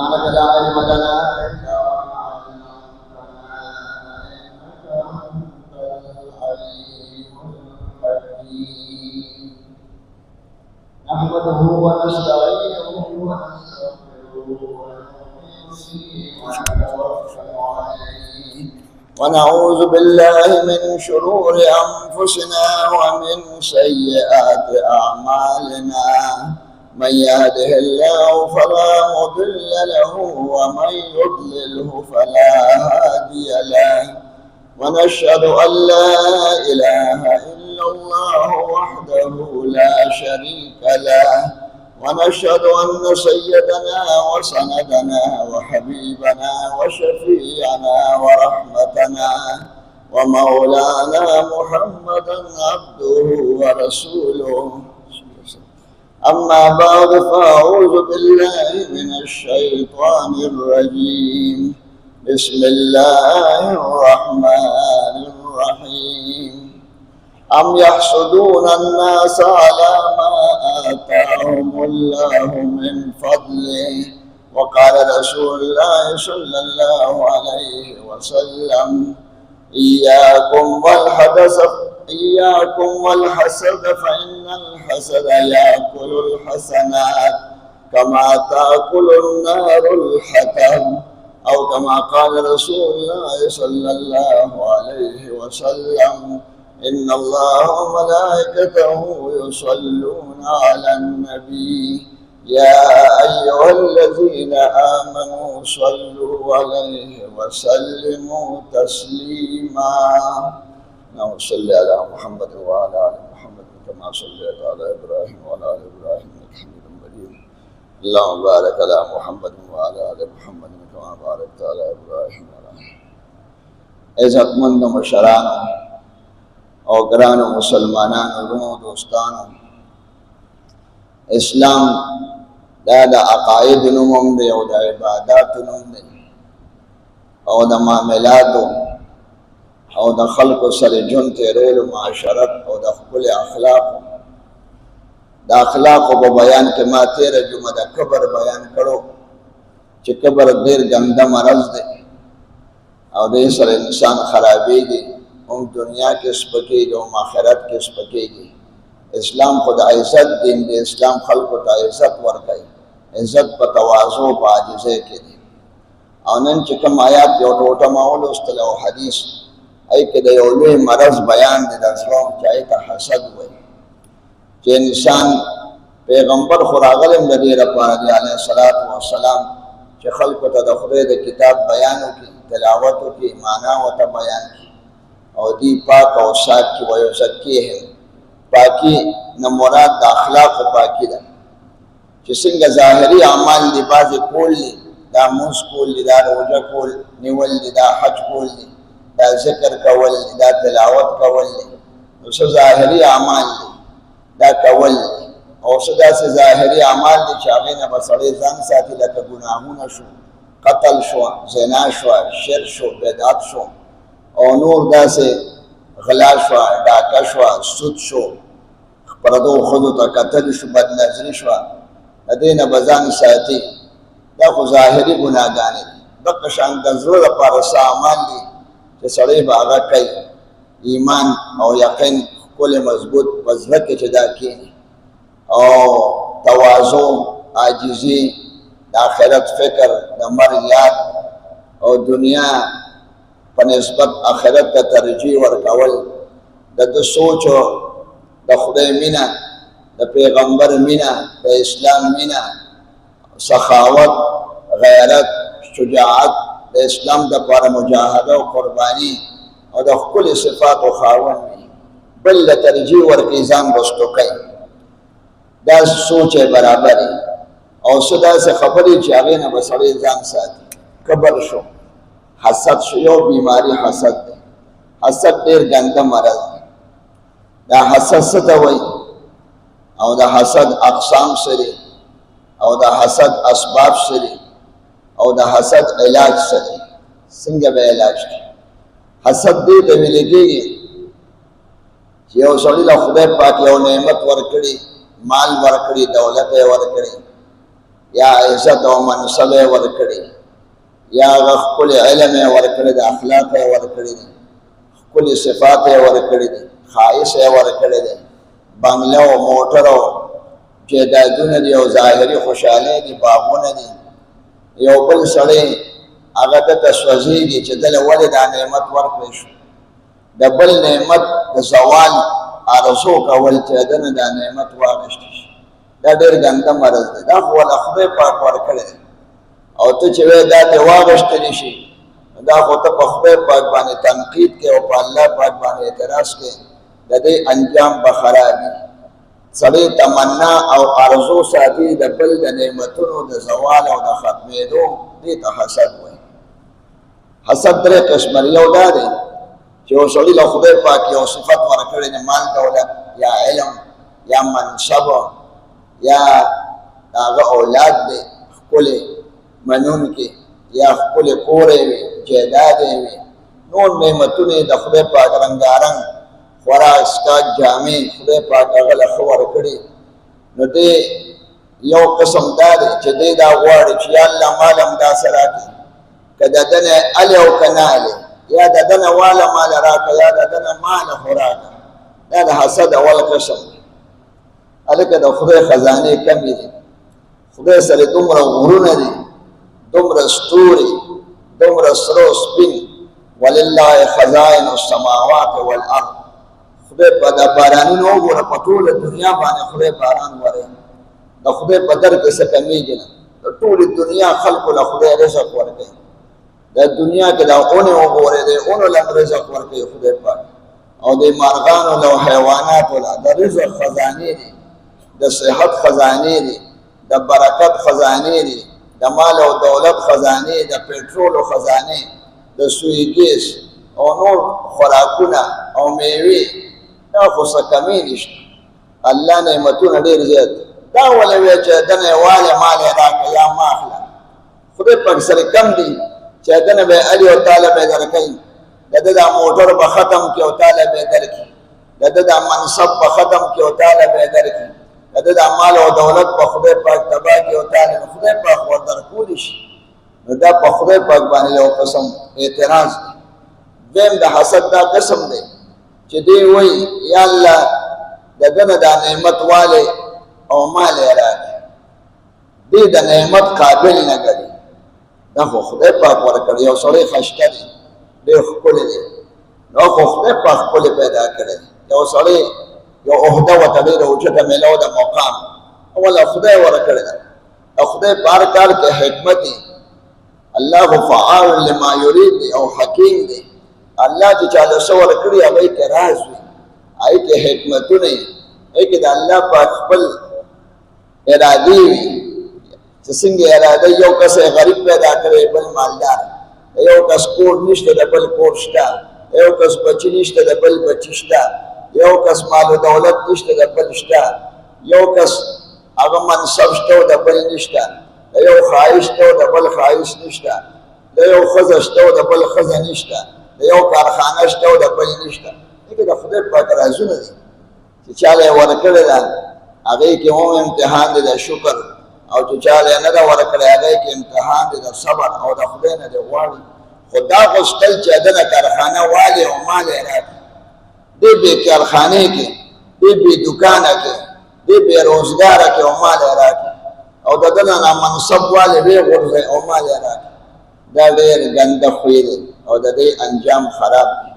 سبحانك لا علم لنا إلا ما علمتنا إنك أنت العليم الحكيم نحمده ونستعينه ونستغفره ونتوكل عليه ونعوذ بالله من شرور أنفسنا ومن سيئات أعمالنا من يهده الله فلا مضل له ومن يضلله فلا هادي له ونشهد أن لا إله إلا الله وحده لا شريك له ونشهد أن سيدنا وسندنا وحبيبنا وشفيعنا ورحمتنا ومولانا محمدا عبده ورسوله أما بعد فأعوذ بالله من الشيطان الرجيم بسم الله الرحمن الرحيم أم يحسدون الناس على ما آتاهم الله من فضله وقال رسول الله صلى الله عليه وسلم إياكم والحسد فإن الحسد يأكل الحسنات كما تأكل النار الحطب أو كما قال رسول الله صلى الله عليه وسلم إن الله وملائكته يصلون على النبي يا أيها الذين آمنوا صلوا عليه وسلموا تسليما اللهم صل على محمد وعلى آل محمد كما صليت على إبراهيم وعلى آل إبراهيم إنك حميد مجيد اللهم بارك على محمد وعلى آل محمد كما باركت على إبراهيم وعلى آل عزتمند مشران اور گران مسلمانان ورونو دوستانو اسلام دا عقائد نوم دی او دا عبادات نوم دی او دا معاملاتو او دا خلق سره جون تیرول معاشرت او دا خپل اخلاق دا اخلاق په بیان کې ما تیر جمعه دا کبر بیان کړو چې کبر ډیر ګنده مرض دی او دې سره انسان خرابېږي هم دنیا کې سپکېږي او آخرت کې سپکېږي اسلام خود عزت دین دی اسلام خلقو ته عزت ورکوي عزت په تواضع په عاجزۍ کې دی او نن چې کوم آیات یو ټوټه ما ولوستل او حدیث ای کې د یو لوی مرض بیان دی د زړه چې ته حسد وایي چې انسان پیغمبر خو راغلی د دې لپاره دی علیه الصلاة والسلام چې خلقو ته د خدای د کتاب بیان وکړي تلاوت وکړي معنا ورته بیان کړي او دی پاک او صاف کی ویزکیهم پاکی نه مراد د اخلاق پاکی ده چې څنګه ظاهري اعمال دی بعضې کول دي دا مونځ کول دي دا روژه کول نیول دي دا حج کول دي دا ذکر کول دي دا تلاوت کول دي نو څه ظاهري اعمال دي دا کول دي او څه داسې ظاهري اعمال دي چې هغې نه به سړی ځان ساتي لکه ګناهونه شو قتل شو زنا شو شرک شو بدعت شو او نور داسې غلا شو ډاکه شو سود شو پردو ښځو ته کتل شو بدنظري شوه د دې نه به ځان ساتي دا خو ظاهري ګناهګانې دي دغه شان د زړه لپاره څه اعمال دي چې سړی به هغه کوي ایمان او یقین ښکلی مضبوط په زړه کې چې دا کښېني او تواضع عاجزي د آخرت فکر د مرګ یاد او دنیا په نسبت آخرت ته ترجیح ورکول د ده سوچ د خدای مینه د پیغمبر مینه د اسلام مینه سخاوت غیرت شجاعت د اسلام دپاره مجاهده او قرباني او د ښکلې صفاتو خاوند وي بل له ترجیح ورکړي ځان رستو کوي دا سوچ یې برابر او څه داسې خبرې چې هغې نه به سړی ځان ساتي کبر شو حسد شو یو بیماری حسد دی حسد ډېر ګنده مرض دی دا حسد څه ته وایي او د حسد اقسام څه دي او د حسد اسباب څه دي او د حسد علاج څه دی څنګه به علاج کړي حسد دې ته ویل کېږي چې یو سړي له خدای پاک یو نعمت ورکړي مال ورکړي دولت یې ورکړي یا عزت او منصب یې ورکړي، یا هغه ښکلی علم یې ورکړی دی، اخلاق یې ورکړي دي، ښکلي صفات یې ورکړي دي، ښایست یې ورکړی دی، بنګله او موټر او جایدادونه دي او ظاهري خوشحالۍ دي، باغونه دي. یو بل سړی هغه ته سوځېږي چې دله ولې دا نعمت ورکړی شو، د بل نعمت د زوال آرزو کول چې دنه دا نعمت واخیستی شي، دا ډېر ګنده مرض دی. دا خو له خدای پاک ورکړی دی او ته چې وایې دا دې واخیستلی شي، دا خو ته په خدای پاک باندې تنقید کې او په الله پاک باندې اعتراض کې، د دې انجام به خراب وي. سړی تمنا او آرزو ساتي د بل د نعمتونو د زوال او د ختمېدو، دې ته حسد وایي. حسد درې قسمه، یو دا دی چې یو سړي له خدای پاک یو صفت ورکړی دی، مال دولت یا علم یا منصب یا د هغه اولاد دی ښکلی منونکي یا ښکلی کور یې وي، جایداد یې وي، نور نعمتونه یې د خدای پاک رنګارنګ خوراک څښاک جامې خدای پاک هغه له ښه ورکړي. نو دې یو قسم دا دی چې دی دا غواړي چې یا الله مال همداسې راکړي، که د ده نه الې او که نه الې، یا د ده نه واله ماله راکړه یا د ده نه ماله خو راکړه. دا د حسد اول قسم دی. هلکه د خدای خزانې کمې دي، خدای سره دومره غرونه دي، دومره ستوري، دومره سره و سپین، ولله خزائن السماوات والارض. خدای په دا بارانونه وګوره، په ټوله دنیا باندې خدای باران وري، د خدای په در کې څه کمیږي نه، د ټولې دنیا خلکو له خدای رزق ورکوي. د دنیا کې دا اونې وګورئ، د اونو له رزق ورکوي خدای پاک، او د مارغانو له حیواناتو له د رزق خزانې دي، د صحت خزانې دي، د برکت خزانې دي، د مال او دولت خزانې، د پټرولو خزانې، د سوی ګیس او نور خوراکونه او میوې، دا خو څه کمی نشته. الله نعمتونه ډېر زیات. دا ولې وایي چې دنه یې والی مال یې راکړه یا ما اخله، خدای پاک سره کم دي چې دنه به یې الي او تاله به یې درکوي، د ده دا موټر به ختم کړي او تاله به یې درکړي، د ده دا منصب به ختم کړي او تاله به یې درکړي، د ده دا مال او دولت به خدای پاک تباه کړي او تاله به خدای پاک ور درکولی شي. نو دا په خدای پاک باندې یو قسم اعتراض دی. دویم د حسد دا قسم دی چې دی وایي یا الله د ده نه دا نعمت والی او مال یې راکړي، دی د نعمت قابل نه ګڼي، دا خو خدای پاک ورکړی. یو سړی خشته دی، ډېر ښکلی دی، نو خو خدای پاک ښکلی پیدا کړی. یو سړی یو عهده ورته ډېره اوچته میلاو د مقام، اوله خدای ورکړی ده. او خدای په هر کار کې حکمت دی. الله فعال لما یرید دی او حکیم دی. الله چې چاله څه ورکړي هغه کې راز وي، هغه کې حکمتونه وي، هغه کې د الله پاک خپل ارادې وي. چې څنګه اراده یو کس غریب پیدا کړی بل مالدار، یو کس کور نشته د بل کور شته، یو کس بچی نشته د بل بچی شته، یو کس مال و دولت نشته د بل شته، یو کس هغه منصب شته او د بل نشته، یو ښایست شته او د بل ښایست نشته، یو ښځه شته او د بل ښځه نشته، یو کارخانه شته او د بل نشته. دغه د خدای پاک رازونه دي چې چاله یې ورکړې ده هغې کې هم امتحان دی د شکر، او چې چاله یې نه ده ورکړې هغې کې امتحان دی د صبر او د خدای نه دې غواړي. خو دا غوښتل چې دنه کارخانه والي او مال یې راکړي، دی بې کارخانې کې، دی بې دوکانه کې، دی بې روزګاره کې او مال یې راکړي، او د دنه نامنصب والي ویې غورځوي او مال یې راکړي. دا ډېر ګنده خوی دی او د دې انجام خراب دی.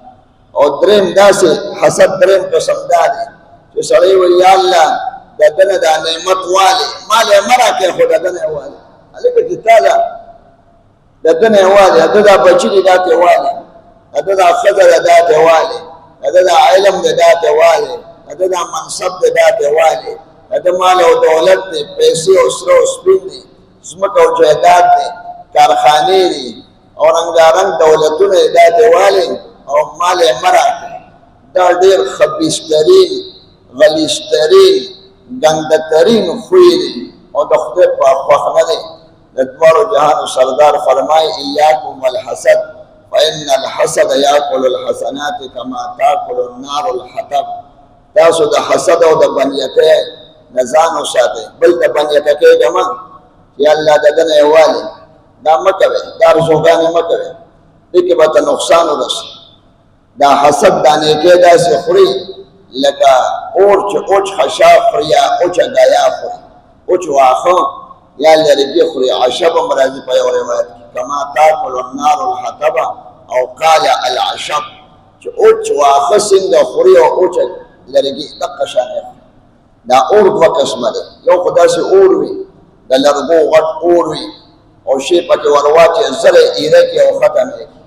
او دریم داسې حسد دریم قسم دا دی چې سړی وایي یا الله د ده نه دا نعمت والي مال یې مه راکړې خو د ده نه یې والي. هلکه چې تا د ده نه یې والي، د ده دا بچي دي دا تې والي، د ده دا ښځه ده دا تې والي، د ده دا علم دی دا تې والي، د ده دا منصب دی دا تې والي، د ده مال او دولت دی، پیسې او سره او سپین دي، ځمکه او جایداد دی، کارخانې دي او رنګارنګ دولتونه یې دا تې والي او مال یې مه راکړې. دا ډېر خبیثترین، غلیظترین، ګندهترین خوی دی او د خدای پاک خوښ نه دی. د دواړو جهانو سردار فرمایي ایاکم والحسد فإن الحسد یاکل الحسنات کما تاکل النار الحطب. تاسو د حسد او د بنیتۍ نه ځان وساتئ. بل د بنیته کېږه مه، یا الله د دنه یووالی دا مه کوئ، دا ارزوګانې مه کوئ، دې کې به ته نقصان ورسي. دا حسد دا نیکۍ داسې خوري لکه اور چې اوچ خشاک خوري یا اوچه ګیا خوري، اوچ واښه یا لرګي خوري. عشب هم راځي په یو روایت کې کما تاکل النار الحطب او قال العشب، چې اوچ واښه څنګه خوري او اوچه لرګي دقه شان خوري. دا اور دوه قسمه دی، یو خو داسې اور وي د لرګو غټ اور وي او شی پکې ور واچوي زره ایره کړي او ختم یې کړي،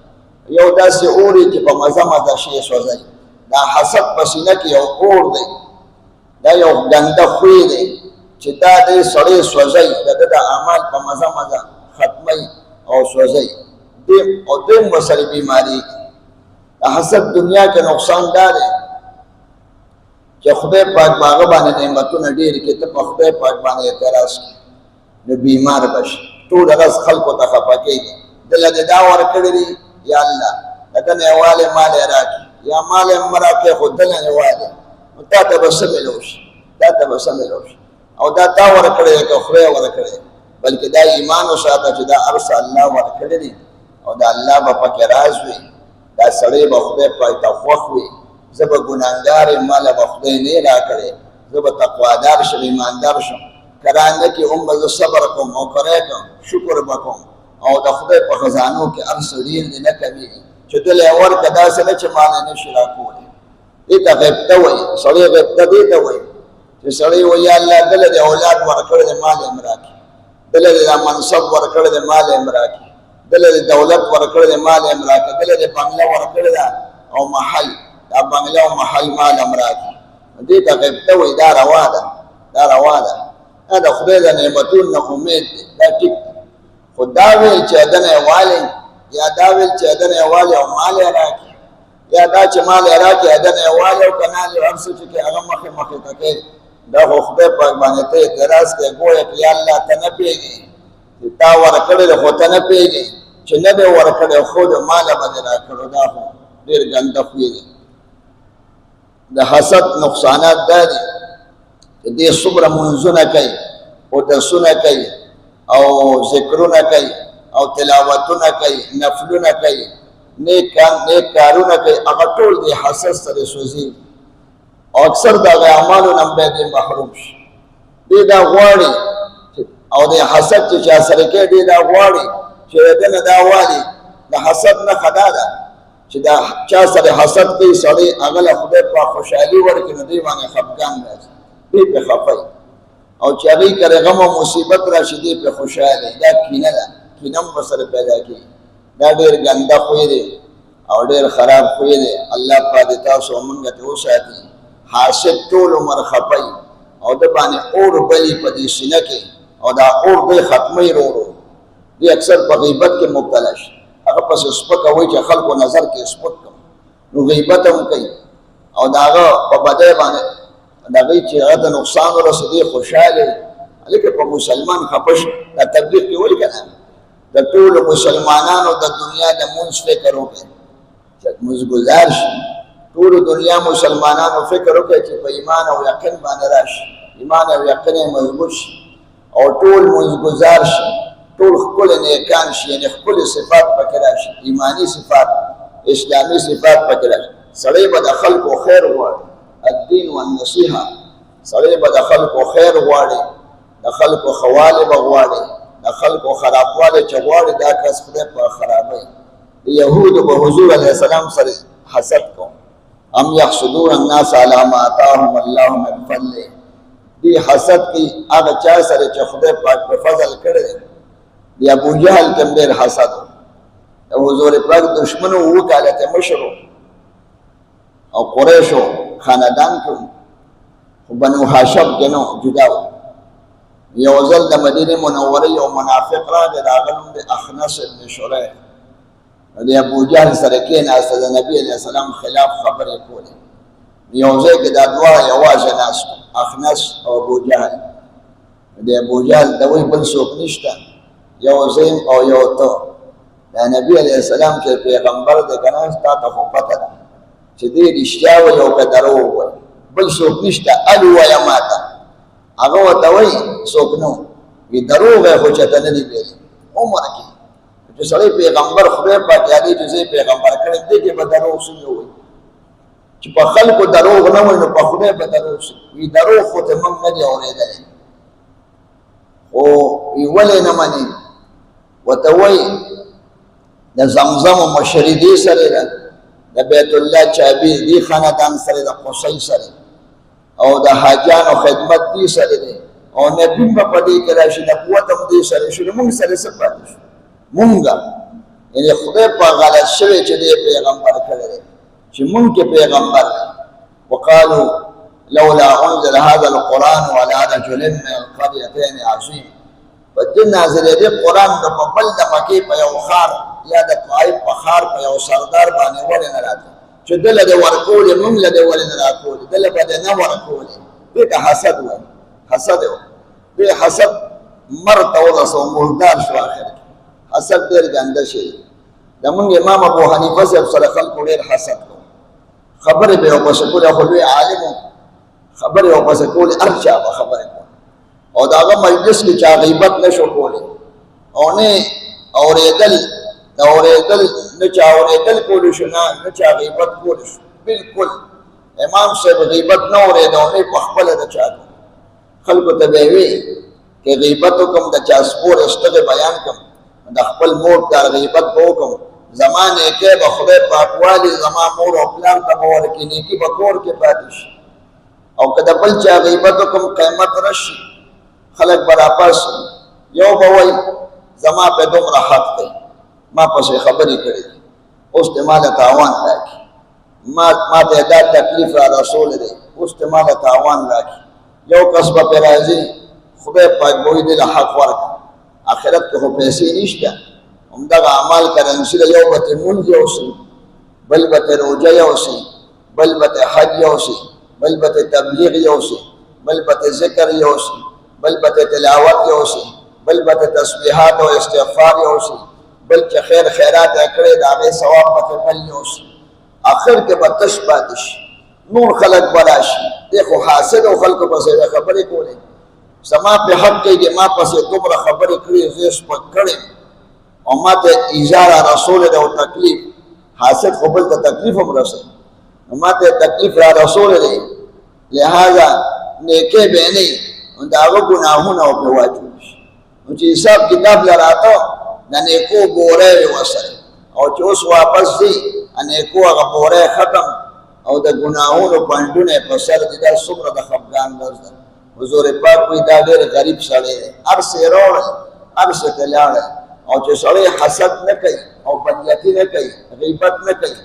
یو داسې اور وي چې په مزه مزه شی سوځوي. دا حسد په سینه کې یو اور دی، دا یو ګنده خوی دی چې دا دې سړی سوځوي، د ده د اعمال په مزه مزه ختموي او سوځوي، او دې ورسره بیماري. د حسد دنیا کې نقصان دا دی چې خدای پاک په هغه باندې نعمتونه ډېر کړي، ته په خدای پاک باندې اعتراض کړي نو بیمار بشي، ټوله ورځ خلکو ته خفه کېږي. دله دې دا ورکړي دي یا الله د ده نه یووالی مال یې راکړي، یا مال یې مه راکړې خو ده نه یووالی، نو تا ته به څه میلو شي، تا ته به څه میلو شي. او دا تا ورکړی دی که خدای ورکړی دی، بلکې دا ایمان وساته چې دا هر څه الله ورکړي دي او د الله به پکې راز وي. دا سړی به خدای پاک ته خوښ وي، زه به ګناهګار یم، ماله به خدای نه راکړی، زه به تقوادار شم، ایماندار شم، کرانده کې هم به زه صبر کوم او کری کوم، شکر به کوم، او د خدای په خزانو کې هر څه ډېر دی نه کمیږي چې دله یې ورکړه داسې نه چې مال یې نه شي راکولی. دې ته غیبته وایي، سړی غیبته دې ته وایي چې سړی وایي یا الله دله دې اولاد ورکړی دی مال یې م راکړي، دله دې دا منصب ورکړی دی مال یې م راکړي، دله دې دولت ورکړی دی مال یې م راکړي، دله دې بنګله ورکړې ده او محل، دا بنګله او محل مال یې م راکړي. دې ته غیبته وایي، دا روا ده، دا روا ده. دا د خدای د نعمتونو نه امید دی، دا ټیک دی. خو دا ویل چې د نه یووالی، یا دا ویل چې د نه یووالی او مال یې راکړي، یا دا چې مال یې راکړي د نه یووالی او کنال یې هر څه چې کوي هغه مخې مخې ته کوي، دا خو خدای پاک باندې ته اعتراض کوې، ګویا که یا الله ته نه پوهېږې چې تا ورکړی دی خو ته نه پوهېږې چې نه دی ورکړی خو د ماله به دې راکړو. دا خو ډېر ګنده خوی دی. د حسد نقصانات دا دي چې دې څومره منځونه کوي، اودسونه کوي او ذکرونه کوي او تلاوتونه کوي، نفلونه کوي، نیک کارونه کوي، هغه ټول دې حسد سره سوځي او اکثر د هغه اعمالو نه به دې محروم شي. دې دا غواړي او دې حسد چې چا سره کوي، دې دا غواړي چې د نه دا والي د حسد نښه دا ده چې دا چا سره حسد کوي سړی هغه له خدای پاک خوشحالي ورکړي نو دې باندې خفګان راځي، دې پې خفه او چې هغې کره غم او مصیبت راشي دې پې خوشحاله. دا کینه ده، کینه هم ورسره پیدا کېږي. دا ډېر ګنده خوی دی او ډېر خراب خوی دی. الله پاک دې تاسو او موږ ته وساتي. حاسد ټول عمر خفه او د باندې اور بلي په دې سینه کې او دا اور دې ختموي ورو ورو. دې اکثر په غیبت کې مبتلا شي، هغه پسې سپکه وایي چې خلکو نظر کې سپک کړم، نو غیبت هم کوي او د هغه په بدۍ باندې د هغوی چې هغه ته نقصان ورسېدی خوشحاله هلکه په مسلمان خفه شي. دا تبلیغ کې ولې که نه د ټولو مسلمانانو د دنیا د مونځ فکر وکړي چې مونځګزار شي، ټولو دنیا مسلمانانو فکر وکړي چې په ایمان او یقین باندې راشي، ایمان او یقین یې مضبوط شي او ټول مونځګزار شي، ټول ښکلي نیکان شي، یعنې ښکلي صفات پکې راشي، ایماني صفات، اسلامي صفات پکې راشي. سړی به د خلکو خیر غواړي، الدین والنصیحه، سړی به د خلکو خیر غواړي، د خلکو ښه به غواړي، د خلکو خرابوالی چې غواړي دا کس خدای پاک خرابوي. د یهودو به حضور علیه السلام سره حسد کوم، ام یحسدون الناس علی ما آتاهم الله من فضله. دی حسد کوي هغه چا سره چې خدای پاک په فضل کړی دی. د ابوجهل کې هم ډېر حسد و، د حضور پاک دشمنو 7 کاله ته مشر او قریشو خاندان کې خو بنو هاشم کې نو جدا و. یو ځل د مدینې منورې یو منافق راغی، د هغه نوم دی اخنس ابن شریح. د ابوجهل سره کېناسته، د نبي علیه السلام خلاف خبرې کولې. یو ځای کې دا دواړه یوازې ناست، اخنس او ابوجهل. د ابوجهل ته وایي بل څوک نشته، یو زیم او یو ته. د نبي علیه السلام چې پیغمبر دی که نه ستا ته خو پته ده چې دې رښتیا وایي او که دروغ وایي، بل څوک نشته، ال ووایه ما ته. هغه ورته وایي څوک نه، وی دروغ خو چاته نه دی ویلي عمر کې چې سړی پیغمبر خدای پاک یادوي چې زه پیغمبر کړم دې کې به دروغ څنګه وایي چې په خلکو دروغ نه وایي نو په خدای به دروغ شي وی دروغ خو ته موږ نه دي اورېدلی خو وی ولې نه منې ورته وایي د زمزم مشري دې سره ده د بیت الله چابي دې خاندان سره د قصي سره او د حاجانو خدمت دې سره ده او نبی په دې کې راشي د قوت هم دې سره شو موږ سره څه پاتې شو مونږه یعنی خدای په غلط شوی چې دې پیغمبر کړی چې مونږ کې پیغمبر وقالو لولا انزل هذا القران على رجل من القريتين عظيم بدل نازل دې قران د بل د مکه په یو خار یا د طائف په خار په یو سردار باندې ولې نه راځي چې دله د ورکول مونږ له دې ولې نه راکول دله به نه ورکول دې حسد و حسد و دې حسد مرته ورسو مردار شو اخر حسد ډېر ګنده شي د موږ امام ابو حنیفه صاحب سره خلکو ډېر حسد کوي خبرې به وپسې کولې خو لوی عالم خبرې وپسې کولې هر چا به خبرې کوي او د هغه مجلس کې چا غیبت نه شو کولی او نه اورېدل نه چا اورېدل کولی شو نه چا غیبت کولی شو بلکل امام صاحب غیبت نه اورېد او نه په خپله د چا خلکو ته به یې وي که غیبت وکړم د چا سپور استغې بیان کړم د خپل مور کار غیبت به وکړم زما نیکۍ به خدای پاکوالي زما مور او پلار ته به ورکړي نیکي به کور کې پاتې شي او که د بل چا غیبت وکړم قیمت راشي خلک به راپاسي یو به وایي زما په دومره حق دی ما پسې خبرې کړې دي اوس ته ماله تاوان راکړي ما ته دا تکلیف را رسول دی اوس ته ماله تاوان راکړي یو کس به پرې راځي خدای پاک به وایي دې له حق ورکړه آخرت کې خو پیسې نشته همدغه اعمال کرنسي ده یو به ته مونځ یوسي بل به ته روژه یوسي بل به ته حج یوسي بل به ته تبلیغ یوسي بل به ته ذکر یوسي بل به ته تلاوت یوسي بل به ته تسبیحات او استغفار یوسي بل چې خیر خیرات یې کړی د هغې ثواب به ته بل یوسي آخر کې به تش پاتې شي نور خلک به راشي دی خو حاسد او خلکو پسې خبرې کولې زما په حق کې د ما پسې دومره خبرې کړې زه سپک کړم او ما ته ایزار رسول دی او تکلیف حاسد خو بل ته تکلیف هم رسوي نو ما ته تکلیف را رسول دی لہذا نیکۍ به نه وي نو د هغه ګناهونه ورپې واچول شي نو چې حساب کتاب له راته د نیکو بوری وي ورسره او چې اوس واپس ځي نیکو هغه بوری ختم او د ګناهونو پنډونه یې په سر دي دا څومره د خفګان ورځ ده حضور پاک وی دا ډېر غریب سړی دی هر څه یې راوړی هر څه ته لاړی او چې سړی حسد نه کوي او بدیتي نه کوي غیبت نه کوي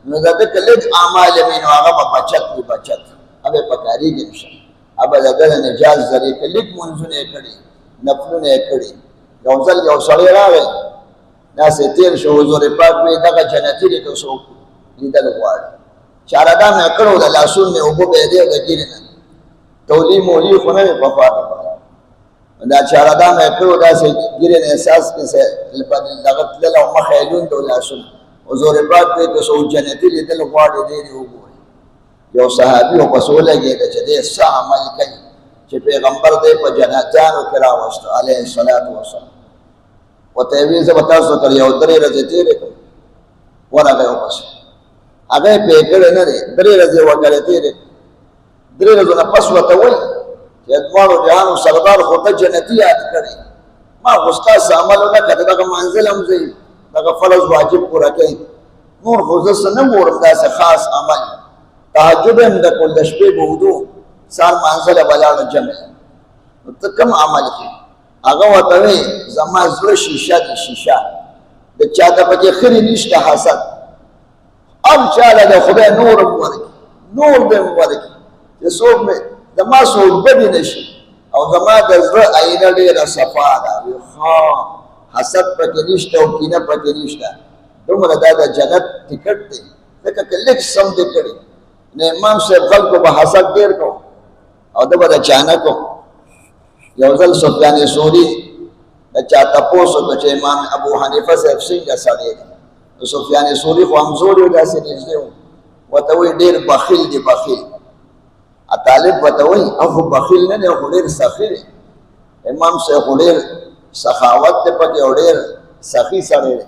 نو د ده که لږ اعمال وي نو هغه به بچت وي بچت هغه یې پکارېږي نشه هغه د ده د نجات ذریعې که لږ منځونه یې کړي نفلونه یې کړي یو ځل یو سړی راغی داسې تېر شو حضور پاک وی دغه جنتي دی که څوک لیدل غواړي چارهدان یې کړو د لاسونو مې اوبه به یې دی د ګیرې نه تولی مولی خو نه وي په خوا ته دا چارهدان یې کړو داسې ګیرې نه احساس کې دغه تلل او مخه یې لوند و لاسونه حضور پاک وی که څوک جنتي لیدل غواړي دی دې وګوري یو صحابي ورپسې ولګېده چې دی څه عمل کوي چې پیغمبر دی په جنتیانو کې راوسته علیه الصلاة وسلام ورته یې ویل زه به تاسو سره یو 3 ورځې تېرې کړم ورغی ورپسې هغه یې پرې کړې نه دی 3 ورځې وکړې تېرې 3 ورځو نه پس ورته وایي چې دواړو جهانو سردار خو ته جنتي یاد کړې ما خو ستاسو عمل ونه کړه دغه منزل هم ځئ دغه فرض واجب پوره کوي نور خو زه څه نه ګورم داسې خاص عمل تهجد هم د کول د شپې به ودو سار منزله ولاړه جمع نو ته کوم عمل کوې هغه ورته وایي زما زړه شیشه دی شیشه د چا ته پکې خري نشته حسد هر چا له د خدای نور هم ورکړي نور به هم ورکړي چې څوک مې د ما څوک بدې نه شي او زما د زړه آینه ډېره صفا ده حسد پکې نشته او کینه پکې نشته دومره دا د جنت ټکټ دی ځکه که لږ سم دې کړي نو امام صاحب خلکو به حسد ډېر کو او ده به د چا نه کو یو ځل سفیان ثوري د چا تپوس وکړه چې امام ابو حنیفه صاحب څنګه سړی دی نو سفیان ثوري خو همزوری و داسې نږدې و ورته وایي ډېر بخیل دی بخیل طالب ورته وایي او خو بخیل نه دی خو ډېر سخي دی امام صاحب ډېر سخاوت دی پکې او ډېر سخي سړی دی.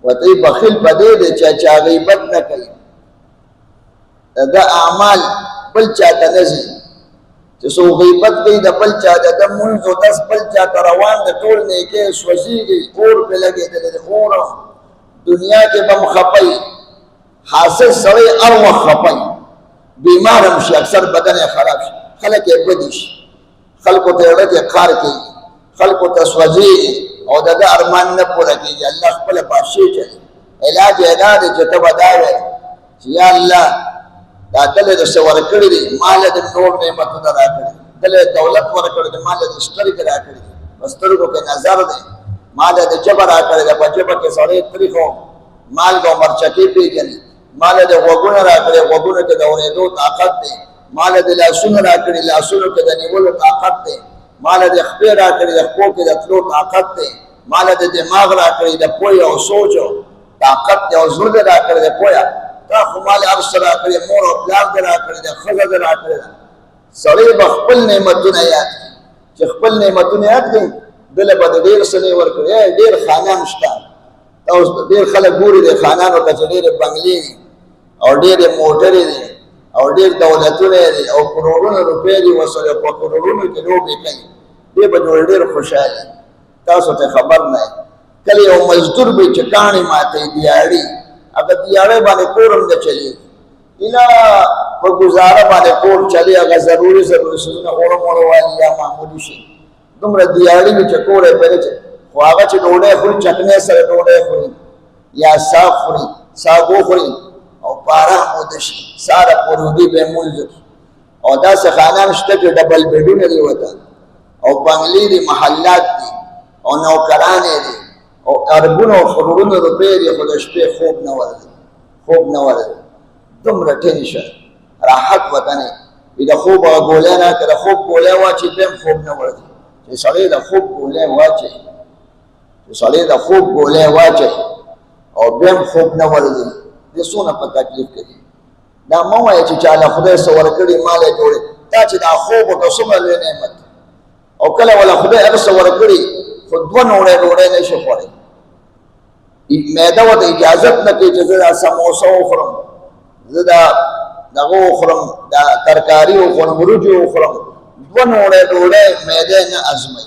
ورته بخیل په دې دی چې چا غیبت نه کوي، د اعمال بل چاته نه ځي، چې څوک غیبت کوي د بل چا د لمونځ او دس بل چاته روان د ټول نیکۍ سوځېږي، اور پرې لګېدلی دی، اور دنیا کې به هم خپئ، حاصل سړی هر وخت خپئ، بیمار هم شي، اکثر بدن یې خراب شي، خلک یې بدي شي، خلکو ته یې ډکې قار کوي، خلکو ته سوځېږي او د ده ارمان نه پوره کېږي. الله خپله بادشاهي چلي. علاج یې دا دی چې ته به دا وایې چې یا الله دا دله د څه ورکړي دي، ماله د نور نعمتونه راکړي، دله دولت ورکړی دی، ماله د سترګې راکړي دي، په سترګو کې نظر دی، ماله د ژبه راکړې ده، په ژبه کې سړی تریخ او مالګه او مرچکې پېژني، ماله د غوږونه راکړې، غوږونو کې د اورېدو طاقت دی، ماله د لاسونو راکړي، لاسونو کې د نیولو طاقت دی، ماله د خپې راکړي، د خپو کې د تلو طاقت دی، ماله د دماغ راکړي، د پوهې او سوچو طاقت دی، او زړه دې راکړی دی پوهه، تا خو مال هر څه راکړي، مور او پلار دې راکړي دی، ښځه دې راکړې ده. سړی به خپل نعمتونه یاد کړي، چې خپل نعمتونه یاد کړي دله به د ډېر څه نه ورکړي. ډېر خانان شته، اوس ډېر خلک ګوري د خانانو ته چې ډېرې بنګلې دي او ډېرې موټرې دي او ډېر دولتونه دي او کروڑونه روپۍ دي ورسره، په کروڑونو کې لوبې کوي، دې به جوړ ډېر خوشحالي. تاسو ته خبر نه کله یو مزدور به چې کاڼې ماتوي دیاړي، هغه دیاړۍ باندې کور هم نه چلېږي، ایله په ګزاره باندې کور چلي، هغه ضروري څیزونه اوړه موړه والي یا معمولي شي، دومره دیاړي وي چې کور یې پرې چي، خو هغه چې ډوډۍ خوري چکنۍ سره ډوډۍ خوري یا ساګ خوري، ساګو خوري او په ارام وده شي، ساره پرودي به یې مونځ وکړي. او داسې خانان شته چې ډبل بیډونه دي ورته او بنګلې دي، محلات دي او نوکرانې دي او اربونه او کروڑونه روپۍ دي، خو د شپې خوب نه ورځي، خوب نه ورځي، دومره ټینشن راحت وطن یې د خوب هغه ګولۍ نه که د خوب ګولۍ واچي بیا هم خوب نه ورځي. چې سړی د خوب ګولۍ واچي، چې سړی د خوب ګولۍ واچي او بیا هم خوب نه ورځي، دې څونه په تکلیف کوي. دا مه وایه چې چا له خدای څه ورکړي مال یې جوړې، دا چې دا خوب ورته څومره لوی نعمت او کله وله خدای هر څه ورکړي خو دوه نوړی ډوډۍ نه شي خوړی، معده ورته اجازت نه کوي چې زه دا سموسه وخورم، زه دا دغه وخورم، دا ترکاري وخورم، وریجې وخورم، دوه نوړی ډوډۍ معده نه ازموي.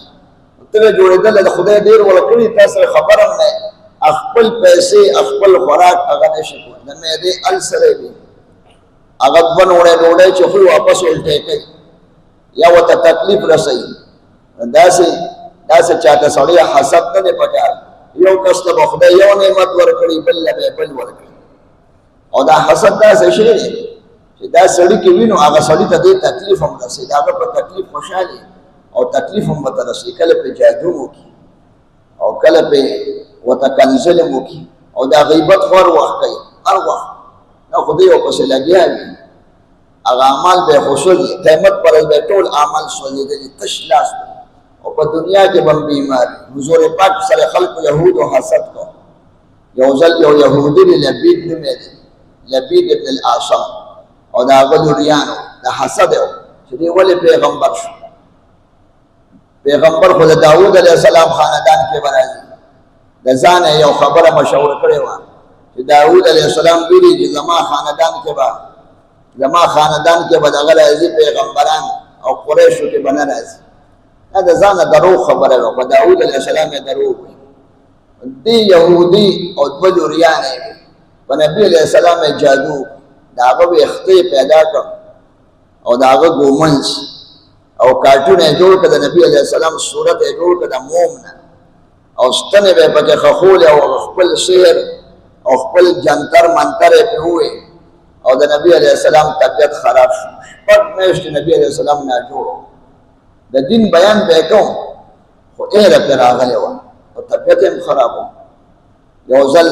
ته جوړېدله د خدای ډېر ورکړي، تا سره خبر هم نه، خپل پیسې خپل خوراک هغه نه شي کولی، د معدې السری دی، هغه دوه نوړی ډوډۍ چې خوري واپس الټی کوي یا ورته تکلیف رسوي. داسې چاته سړی حسد نه دی پکار، یو کس ته به خدای یو نعمت ورکړي بل له به بل ورکړي، او دا حسد داسې شی دی چې دا سړي کې وي نو هغه سړي ته دې تکلیف هم رسي، د هغه په تکلیف خوشحالي او تکلیف هم ورته رسي، کله پې جادو هم وکړي او کله پې ورته کنځل هم وکړي او دا غیبت خو هر وخت کوي، هر وخت دا خدای ورپسې لګیا وي، هغه اعمال به یې خو سوځي، قیامت پر ورځ به یې ټول اعمال سوځېدلي، تش لاس او په دنیا کې به هم بیمار. حضور پاک سره خلکو یهود او حسد کو. یو ځل یو یهودي دی، لبید نومې دی، لبید ابن الاعصم، او د هغه لوریانو د حسد و چې دی ولې پیغمبر شو. پیغمبر خو د داود علیه السلام خاندان کې به راځي، د ځانه یو خبره مشوره کړې وه چې داود علیه السلام ویلي چې زما خاندان کې به دغه راځي پیغمبران او قریشو کې به نه راځي. دا د ځانه دروغ خبره وه، په داود علیه السلام یې دروغ وي. دی یهودي او دوه لوریانې وي، په نبي علیه السلام یې جادو، د هغه ویښتې پیدا کړ او د هغه ګومنځ او کارټون یې جوړ کړه، د نبي علیه السلام صورت یې جوړ کړه د موم نه، او ستنې به یې پکې خښولې او خپل شعر او خپل جنتر منتر یې پرې ووې او د نبي علیه السلام طبیعت خراب شو. شپږ میاشتې نبي علیه السلام ناجوړ و. د دین بیان به یې کوم خو ایره پرې راغلې وه او طبیعت یې هم خراب و. یو ځل